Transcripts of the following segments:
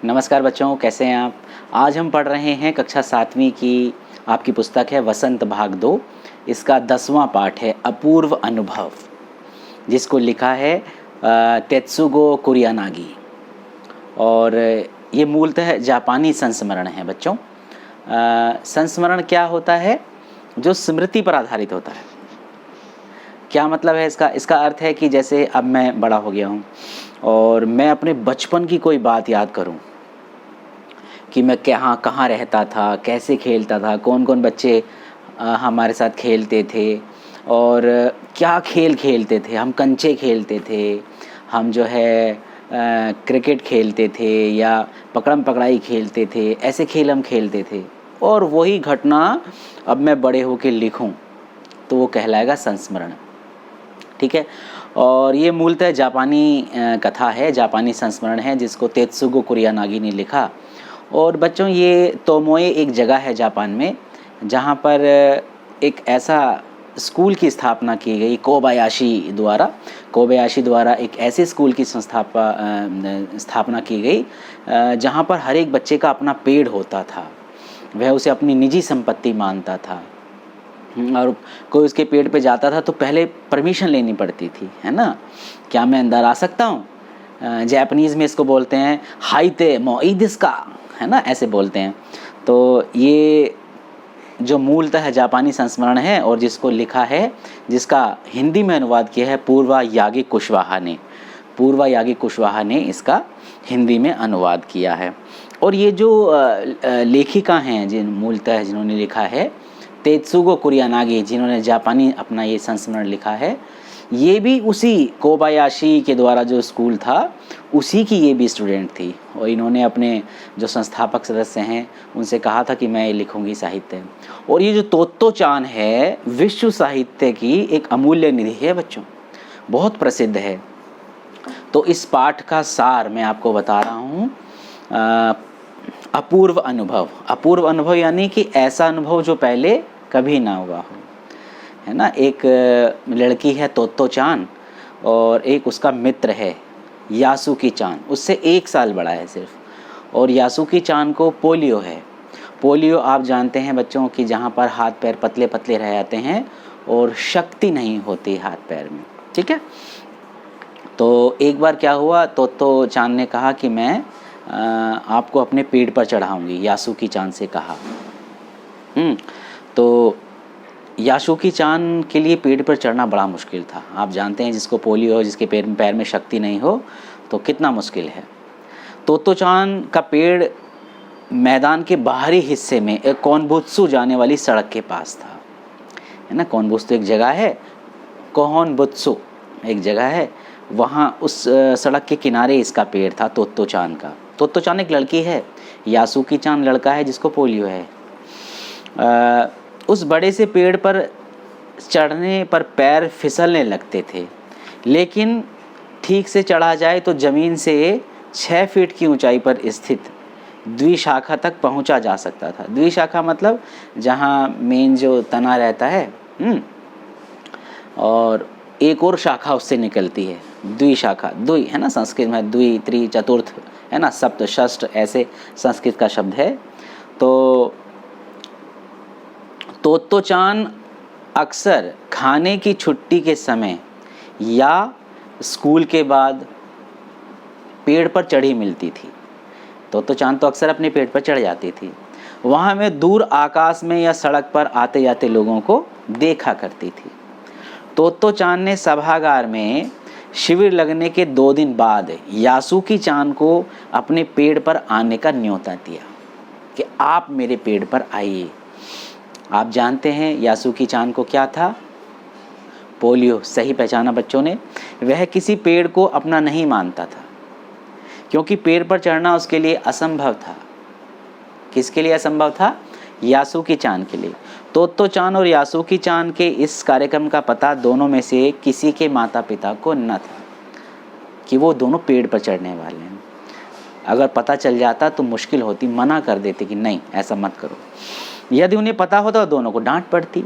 नमस्कार बच्चों, कैसे हैं आप। आज हम पढ़ रहे हैं कक्षा 7वीं की आपकी पुस्तक है वसंत भाग 2। इसका 10वां पाठ है अपूर्व अनुभव, जिसको लिखा है तेत्सुगो कुरियानागी। और ये मूलतः जापानी संस्मरण है बच्चों। संस्मरण क्या होता है? जो स्मृति पर आधारित होता है। क्या मतलब है इसका अर्थ है कि जैसे अब मैं बड़ा हो गया हूँ और मैं अपने बचपन की कोई बात याद करूँ कि मैं कहाँ रहता था, कैसे खेलता था, कौन कौन बच्चे हमारे साथ खेलते थे और क्या खेल खेलते थे। हम कंचे खेलते थे, हम जो है क्रिकेट खेलते थे या पकड़म पकड़ाई खेलते थे। ऐसे खेल हम खेलते थे और वही घटना अब मैं बड़े होकर लिखूं तो वो कहलाएगा संस्मरण। ठीक है। और ये मूलतः जापानी कथा है, जापानी संस्मरण है, जिसको तेत्सुगो कुरियानागी ने लिखा। और बच्चों, ये तोमोए एक जगह है जापान में जहाँ पर एक ऐसा स्कूल की स्थापना की गई कोबायाशी द्वारा एक ऐसे स्कूल की स्थापना की गई जहाँ पर हर एक बच्चे का अपना पेड़ होता था। वह उसे अपनी निजी संपत्ति मानता था और कोई उसके पेड़ पे जाता था तो पहले परमिशन लेनी पड़ती थी, है ना। क्या मैं अंदर आ सकता हूँ? जापानीज़ में इसको बोलते हैं हाइते मोइदिस्का, है ना, ऐसे बोलते हैं। तो ये जो मूलतः जापानी संस्मरण है और जिसको लिखा है, जिसका हिंदी में अनुवाद किया है पूर्वा यागी कुशवाहा ने इसका हिंदी में अनुवाद किया है। और ये जो लेखिका हैं जिन्होंने लिखा है तेत्सुगो कुरियानागी, जिन्होंने जापानी अपना ये संस्मरण लिखा है, ये भी उसी कोबायाशी के द्वारा जो स्कूल था उसी की ये भी स्टूडेंट थी। और इन्होंने अपने जो संस्थापक सदस्य हैं उनसे कहा था कि मैं ये लिखूंगी साहित्य। और ये जो तोत्तो चान है विश्व साहित्य की एक अमूल्य निधि है बच्चों, बहुत प्रसिद्ध है। तो इस पाठ का सार मैं आपको बता रहा हूँ। अपूर्व अनुभव यानी कि ऐसा अनुभव जो पहले कभी ना हुआ हो, है ना। एक लड़की है तोत्तो चान और एक उसका मित्र है यासुकी चान, उससे 1 साल बड़ा है सिर्फ। और यासुकी चान को पोलियो है। पोलियो आप जानते हैं बच्चों कि जहाँ पर हाथ पैर पतले पतले रह जाते हैं और शक्ति नहीं होती हाथ पैर में। ठीक है। तो एक बार क्या हुआ, तोत्तो चान ने कहा कि मैं आपको अपने पेड़ पर चढ़ाऊंगी, यासुकी चान से कहा। तो यासुकी चान के लिए पेड़ पर चढ़ना बड़ा मुश्किल था। आप जानते हैं जिसको पोलियो हो, जिसके पैर में शक्ति नहीं हो, तो कितना मुश्किल है। तोत्तो चान का पेड़ मैदान के बाहरी हिस्से में एक कोनबुत्सु जाने वाली सड़क के पास था, है ना। कोनबुत्सु एक जगह है, कोहनबुत्सु एक जगह है, वहाँ उस सड़क के किनारे इसका पेड़ था तोत्तो चान का। तोत्तो चान एक लड़की है, यासुकी चान लड़का है जिसको पोलियो है। उस बड़े से पेड़ पर चढ़ने पर पैर फिसलने लगते थे, लेकिन ठीक से चढ़ा जाए तो ज़मीन से 6 फीट की ऊंचाई पर स्थित द्विशाखा तक पहुंचा जा सकता था। द्विशाखा मतलब जहां मेन जो तना रहता है और एक और शाखा उससे निकलती है, द्विशाखा। द्वि है ना संस्कृत में, द्वि त्रि चतुर्थ है ना, सप्त षष्ठ ऐसे संस्कृत का शब्द है। तो तोत्तो चान अक्सर खाने की छुट्टी के समय या स्कूल के बाद पेड़ पर चढ़ी मिलती थी। तोत्तो चान तो अक्सर अपने पेड़ पर चढ़ जाती थी। वहाँ में दूर आकाश में या सड़क पर आते जाते लोगों को देखा करती थी। तोत्तो चान ने सभागार में शिविर लगने के 2 दिन बाद यासुकी चान को अपने पेड़ पर आने का न्योता दिया कि आप मेरे पेड़ पर आइए। आप जानते हैं यासुकी चान को क्या था? पोलियो। सही पहचाना बच्चों ने। वह किसी पेड़ को अपना नहीं मानता था क्योंकि पेड़ पर चढ़ना उसके लिए असंभव था। किसके लिए असंभव था? यासुकी चान के लिए। तोत्तो चान और यासुकी चान के इस कार्यक्रम का पता दोनों में से किसी के माता पिता को न था कि वो दोनों पेड़ पर चढ़ने वाले हैं। अगर पता चल जाता तो मुश्किल होती, मना कर देते कि नहीं ऐसा मत करो। यदि उन्हें पता होता तो दोनों को डांट पड़ती।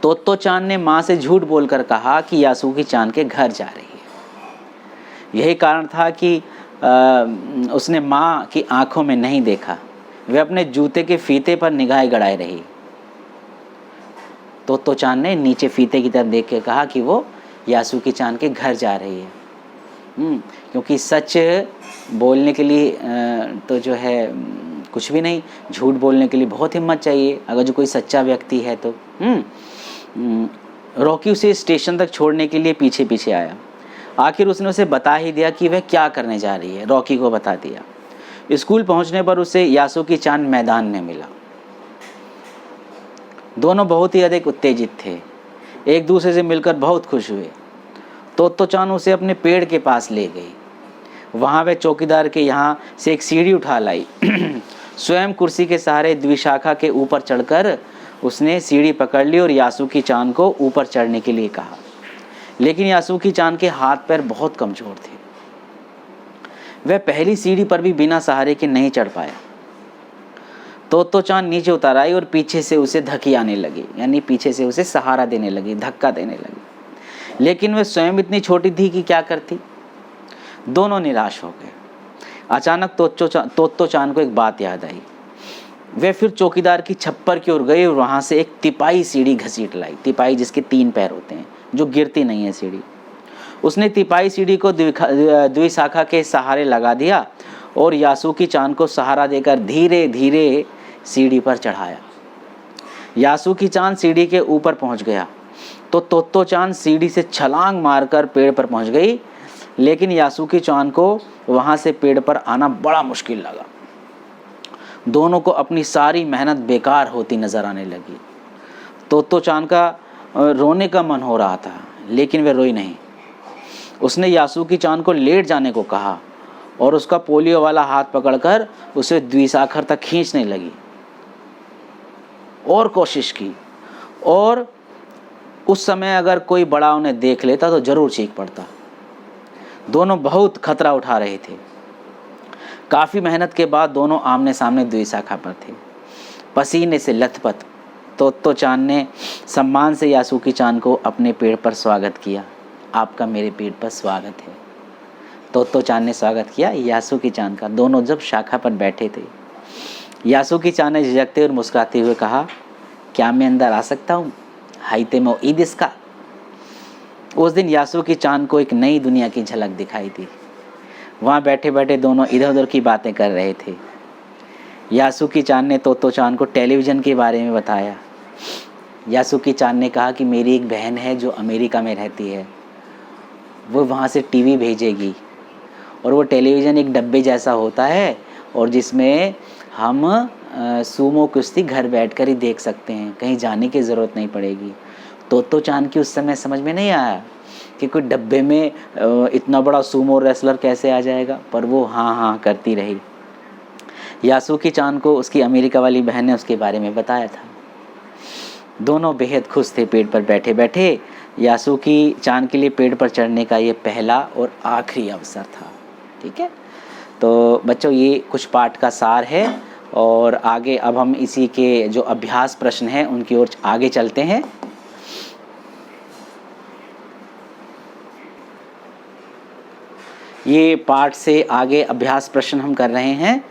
तोत्तो चान ने माँ से झूठ बोलकर कहा कि यासुकी चान के घर जा रही है। यही कारण था कि उसने माँ की आंखों में नहीं देखा, वह अपने जूते के फीते पर निगाहें गड़ाए रही। तो चांद ने नीचे फीते की तरफ देख के कहा कि वो यासुकी चांद के घर जा रही है। क्योंकि सच बोलने के लिए तो जो है कुछ भी नहीं, झूठ बोलने के लिए बहुत हिम्मत चाहिए अगर जो कोई सच्चा व्यक्ति है तो। रॉकी उसे स्टेशन तक छोड़ने के लिए पीछे पीछे आया। आखिर उसने उसे बता ही दिया कि वह क्या करने जा रही है। रॉकी को बता दिया। स्कूल पहुंचने पर उसे यासुकी चांद मैदान में मिला। दोनों बहुत ही अधिक उत्तेजित थे, एक दूसरे से मिलकर बहुत खुश हुए। तो चांद उसे अपने पेड़ के पास ले गई। वहाँ वह चौकीदार के यहाँ से एक सीढ़ी उठा लाई। स्वयं कुर्सी के सहारे द्विशाखा के ऊपर चढ़कर उसने सीढ़ी पकड़ ली और यासुकी चांद को ऊपर चढ़ने के लिए कहा। लेकिन यासुकी चांद के हाथ पैर बहुत कमजोर थे। वह पहली सीढ़ी पर भी बिना सहारे के नहीं चढ़ पाया। तो चांद नीचे उतर आई और पीछे से उसे धकियाने लगी, यानी पीछे से उसे सहारा देने लगी, धक्का देने लगी। लेकिन वह स्वयं इतनी छोटी थी कि क्या करती। दोनों निराश हो गए। अचानक तो चांद को एक बात याद आई। वह फिर चौकीदार की छप्पर की ओर गई और वहां से एक तिपाई सीढ़ी घसीट लाई। तिपाई जिसके 3 पैर होते हैं, जो गिरती नहीं है सीढ़ी। उसने तिपाई सीढ़ी को द्विशाखा के सहारे लगा दिया और यासुकी चांद को सहारा देकर धीरे धीरे सीढ़ी पर चढ़ाया। यासुकी चांद सीढ़ी के ऊपर पहुंच गया तो चांद सीढ़ी से छलांग मारकर पेड़ पर पहुंच गई। लेकिन यासुकी चांद को वहां से पेड़ पर आना बड़ा मुश्किल लगा। दोनों को अपनी सारी मेहनत बेकार होती नजर आने लगी। तो चांद का रोने का मन हो रहा था, लेकिन वह रोई नहीं। उसने यासुकी चांद को लेट जाने को कहा और उसका पोलियो वाला हाथ पकड़कर उसे द्विशाखा तक खींचने लगी और कोशिश की। और उस समय अगर कोई बड़ा उन्हें देख लेता तो जरूर चीख पड़ता। दोनों बहुत खतरा उठा रहे थे। काफ़ी मेहनत के बाद दोनों आमने सामने द्विशाखा पर थे, पसीने से लथपथ। तो चांद ने सम्मान से यासुकी चांद को अपने पेड़ पर स्वागत किया। आपका मेरे पेड़ पर स्वागत है। तो चांद ने स्वागत किया यासुकी चांद का। दोनों जब शाखा पर बैठे थे, यासुकी चांद ने झिझकते और मुस्कुराते हुए कहा, क्या मैं अंदर आ सकता हूँ? हाइते मो ईद इसका। उस दिन यासुकी चांद को एक नई दुनिया की झलक दिखाई दी। वहाँ बैठे बैठे दोनों इधर उधर की बातें कर रहे थे। यासुकी चांद ने तो चांद को टेलीविज़न के बारे में बताया। यासुकी चांद ने कहा कि मेरी एक बहन है जो अमेरिका में रहती है, वो वहाँ से टीवी भेजेगी और वो टेलीविज़न एक डब्बे जैसा होता है और जिसमें हम सूमो कुश्ती घर बैठकर ही देख सकते हैं, कहीं जाने की ज़रूरत नहीं पड़ेगी। तो चांद की उस समय समझ में नहीं आया कि कोई डब्बे में इतना बड़ा सूमो रेसलर कैसे आ जाएगा, पर वो हाँ हाँ करती रही। यासुकी चांद को उसकी अमेरिका वाली बहन ने उसके बारे में बताया था। दोनों बेहद खुश थे पेड़ पर बैठे बैठे। यासुकी चांद के लिए पेड़ पर चढ़ने का ये पहला और आखिरी अवसर था। ठीक है, तो बच्चों ये कुछ पाठ का सार है और आगे अब हम इसी के जो अभ्यास प्रश्न हैं उनकी ओर आगे चलते हैं। ये पाठ से आगे अभ्यास प्रश्न हम कर रहे हैं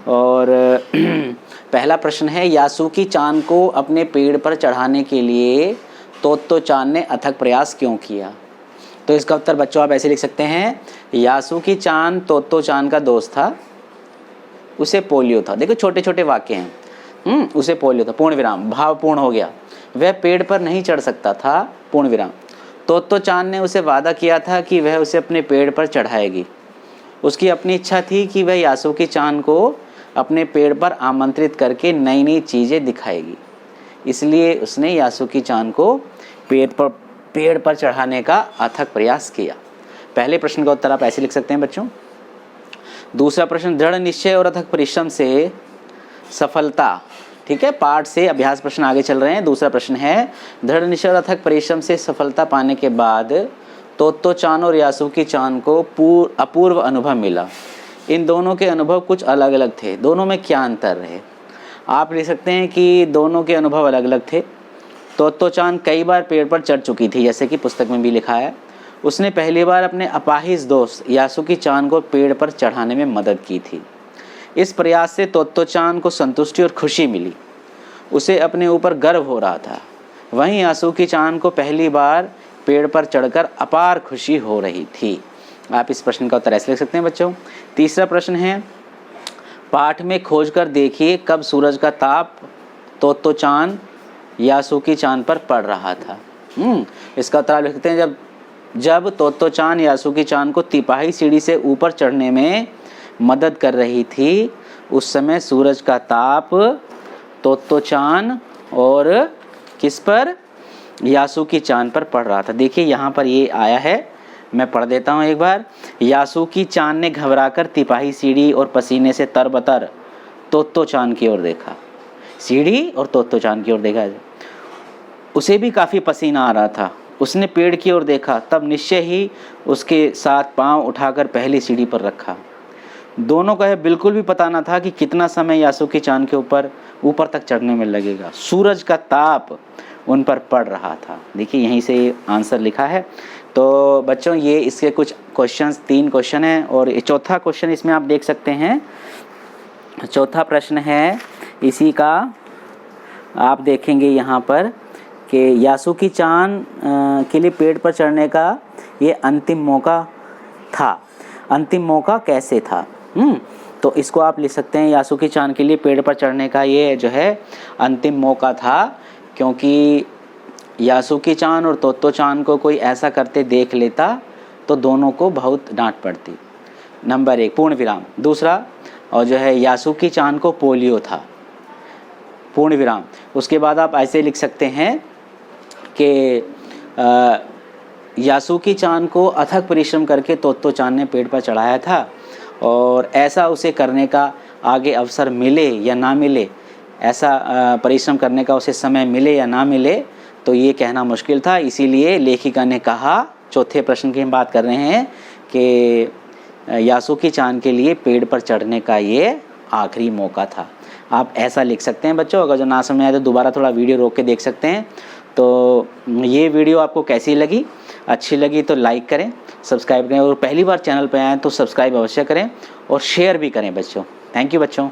और पहला प्रश्न है, यासुकी चांद को अपने पेड़ पर चढ़ाने के लिए तो चांद ने अथक प्रयास क्यों किया? तो इसका उत्तर बच्चों आप ऐसे लिख सकते हैं, यासुकी चांद तो चांद का दोस्त था, उसे पोलियो था। देखो छोटे छोटे वाक्य हैं। उसे पोलियो था, पूर्ण विराम, भाव पूर्ण हो गया। वह पेड़ पर नहीं चढ़ सकता था, पूर्ण विराम। तो चांद ने उसे वादा किया था कि वह उसे अपने पेड़ पर चढ़ाएगी। उसकी अपनी इच्छा थी कि वह यासुकी चांद को अपने पेड़ पर आमंत्रित करके नई नई चीज़ें दिखाएगी, इसलिए उसने यासुकी चांद को पेड़ पर चढ़ाने का अथक प्रयास किया। पहले प्रश्न का उत्तर आप ऐसे लिख सकते हैं बच्चों। दूसरा प्रश्न, दृढ़ निश्चय और अथक परिश्रम से सफलता। ठीक है, पाठ से अभ्यास प्रश्न आगे चल रहे हैं। दूसरा प्रश्न है, दृढ़ निश्चय और अथक परिश्रम से सफलता पाने के बाद तो चांद और यासुकी चांद को अपूर्व अनुभव मिला। इन दोनों के अनुभव कुछ अलग अलग थे, दोनों में क्या अंतर रहे? आप लिख सकते हैं कि दोनों के अनुभव अलग अलग थे। तो चांद कई बार पेड़ पर चढ़ चुकी थी, जैसे कि पुस्तक में भी लिखा है। उसने पहली बार अपने अपाहिज दोस्त यासुकी चान को पेड़ पर चढ़ाने में मदद की थी। इस प्रयास से तोत्तो चान को संतुष्टि और खुशी मिली। उसे अपने ऊपर गर्व हो रहा था। वहीं यासुकी चान को पहली बार पेड़ पर चढ़कर अपार खुशी हो रही थी। आप इस प्रश्न का उत्तर ऐसे लिख सकते हैं बच्चों। तीसरा प्रश्न है, पाठ में खोज कर देखिए कब सूरज का ताप तोत्तो चान यासुकी चान पर पड़ रहा था। इसका उत्तर आप लिख सकते हैं, जब तोत्तो चान यासुकी चान को तिपाही सीढ़ी से ऊपर चढ़ने में मदद कर रही थी, उस समय सूरज का ताप तोत्तो चान और किस पर, यासुकी चान पर पड़ रहा था। देखिए यहाँ पर ये आया है, मैं पढ़ देता हूँ एक बार। यासुकी चान ने घबराकर तिपाही सीढ़ी और पसीने से तरबतर तोत्तो चान की ओर देखा। सीढ़ी और तोत्तो चान की ओर देखा। उसे भी काफ़ी पसीना आ रहा था। उसने पेड़ की ओर देखा, तब निश्चय ही उसके साथ पांव उठाकर पहली सीढ़ी पर रखा। दोनों का बिल्कुल भी पता न था कि कितना समय यासुकी चान के ऊपर तक चढ़ने में लगेगा। सूरज का ताप उन पर पड़ रहा था। देखिए यहीं से आंसर लिखा है। तो बच्चों ये इसके कुछ क्वेश्चंस, 3 क्वेश्चन हैं और चौथा क्वेश्चन इसमें आप देख सकते हैं। चौथा प्रश्न है इसी का, आप देखेंगे यहाँ पर कि यासुकी चान के लिए पेड़ पर चढ़ने का ये अंतिम मौका था। अंतिम मौका कैसे था? तो इसको आप लिख सकते हैं, यासुकी चान के लिए पेड़ पर चढ़ने का ये जो है अंतिम मौका था, क्योंकि यासुकी चान और तोत्तो चान को कोई ऐसा करते देख लेता तो दोनों को बहुत डांट पड़ती। नंबर 1 पूर्ण विराम। दूसरा और जो है यासुकी चान को पोलियो था, पूर्ण विराम। उसके बाद आप ऐसे लिख सकते हैं कि यासुकी चान को अथक परिश्रम करके तोत्तो चान ने पेड़ पर चढ़ाया था और ऐसा उसे करने का आगे अवसर मिले या ना मिले, ऐसा परिश्रम करने का उसे समय मिले या ना मिले, तो ये कहना मुश्किल था। इसीलिए लेखिका ने कहा, चौथे प्रश्न की हम बात कर रहे हैं, कि यासुकी चान के लिए पेड़ पर चढ़ने का ये आखिरी मौका था। आप ऐसा लिख सकते हैं बच्चों। अगर जो ना समझ आए तो दोबारा थोड़ा वीडियो रोक के देख सकते हैं। तो ये वीडियो आपको कैसी लगी? अच्छी लगी तो लाइक करें, सब्सक्राइब करें और पहली बार चैनल पर आएँ तो सब्सक्राइब अवश्य करें और शेयर भी करें बच्चों। थैंक यू बच्चों।